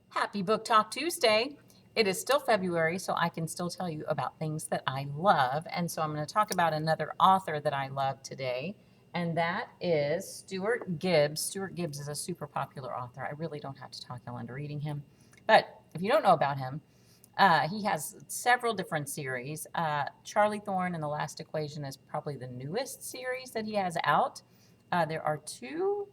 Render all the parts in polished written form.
Happy Book Talk Tuesday. It is still February, so I can still tell you about things that I love. And so I'm going to talk about another author that I love today, and that is Stuart Gibbs. Stuart Gibbs is a super popular author. I really don't have to talk y'all into reading him. But if you don't know about him, he has several different series. Charlie Thorne and the Last Equation is probably the newest series that he has out. There are two,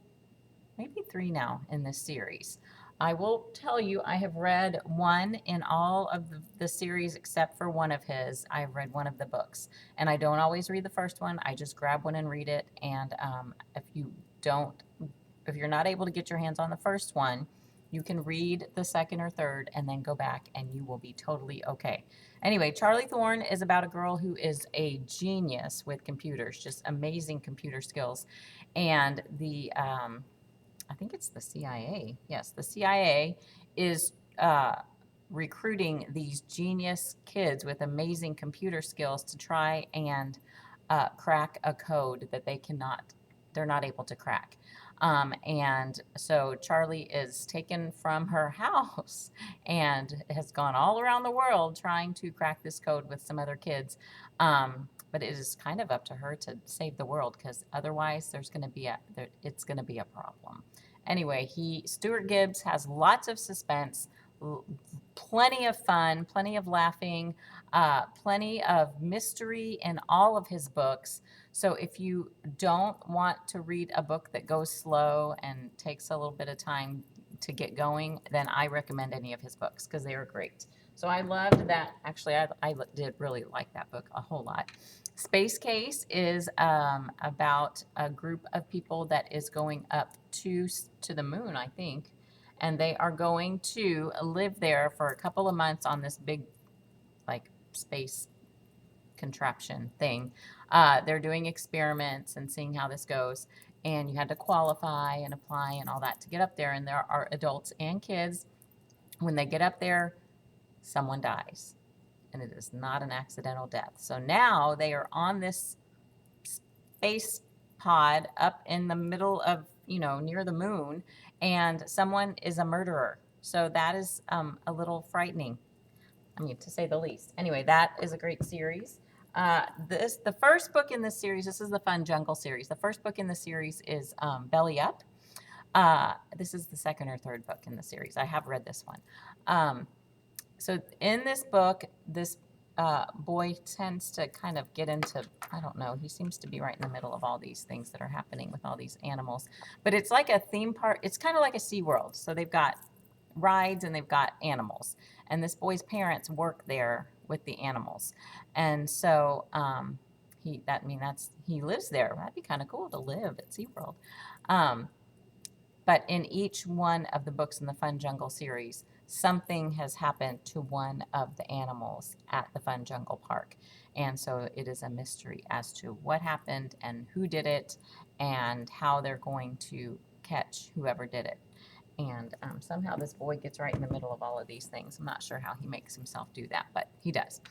maybe three now in this series. I will tell you, I have read one in all of the series except for one of his. I've read one of the books, and I don't always read the first one. I just grab one and read it. And if you're not able to get your hands on the first one, you can read the second or third and then go back, and you will be totally okay. Anyway, Charlie Thorne is about a girl who is a genius with computers, just amazing computer skills, and I think it's the CIA. Yes, the CIA is recruiting these genius kids with amazing computer skills to try and crack a code that they're not able to crack. And so Charlie is taken from her house and has gone all around the world trying to crack this code with some other kids. But it is kind of up to her to save the world, because otherwise it's going to be a problem. Anyway, Stuart Gibbs has lots of suspense, plenty of fun, plenty of laughing, plenty of mystery in all of his books. So if you don't want to read a book that goes slow and takes a little bit of time to get going, then I recommend any of his books because they are great. So I loved that. Actually, I did really like that book a whole lot. Space Case is about a group of people that is going up to the moon, I think, and they are going to live there for a couple of months on this big, like, space contraption thing. They're doing experiments and seeing how this goes, and you had to qualify and apply and all that to get up there. And there are adults and kids. When they get up there, someone dies, and it is not an accidental death. So now they are on this space pod up in the middle of, near the moon, and someone is a murderer. So that is a little frightening, I mean, to say the least. Anyway, that is a great series. The first book in this series, this is the Fun Jungle series. The first book in the series is Belly Up. This is the second or third book in the series. I have read this one. So in this book, this boy tends to kind of get into, I don't know, he seems to be right in the middle of all these things that are happening with all these animals. But it's like a theme park. It's kind of like a SeaWorld. So they've got rides and they've got animals. And this boy's parents work there with the animals. And so he lives there. That'd be kind of cool to live at SeaWorld. Um, but in each one of the books in the Fun Jungle series, something has happened to one of the animals at the Fun Jungle Park. And so it is a mystery as to what happened and who did it and how they're going to catch whoever did it. And somehow this boy gets right in the middle of all of these things. I'm not sure how he makes himself do that, but he does.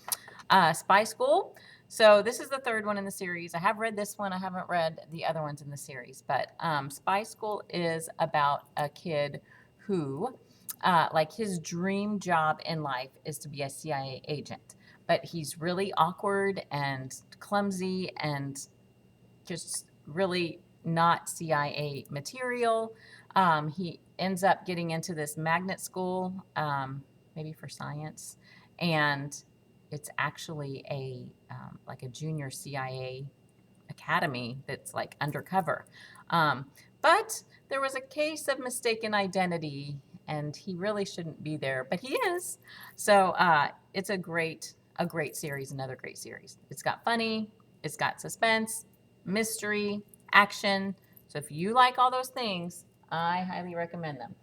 Spy School. So this is the third one in the series. I have read this one. I haven't read the other ones in the series. But Spy School is about a kid who, like, his dream job in life is to be a CIA agent. But he's really awkward and clumsy and just really not CIA material. He ends up getting into this magnet school, maybe for science, and it's actually like a junior CIA academy that's like undercover. But there was a case of mistaken identity, and he really shouldn't be there, but he is. So it's a great series, another great series. It's got funny, it's got suspense, mystery, action. So if you like all those things, I highly recommend them.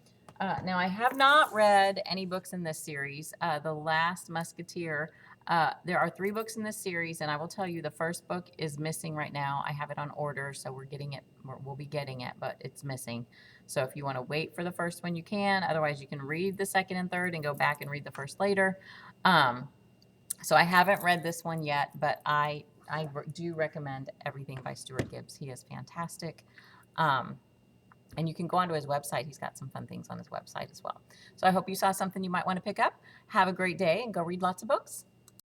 Now, I have not read any books in this series. The Last Musketeer. There are three books in this series, and I will tell you the first book is missing right now. I have it on order, so we'll be getting it, but it's missing. So if you want to wait for the first one, you can. Otherwise, you can read the second and third and go back and read the first later. So I haven't read this one yet, but I do recommend everything by Stuart Gibbs. He is fantastic. Um, And you can go onto his website. He's got some fun things on his website as well. So I hope you saw something you might want to pick up. Have a great day and go read lots of books.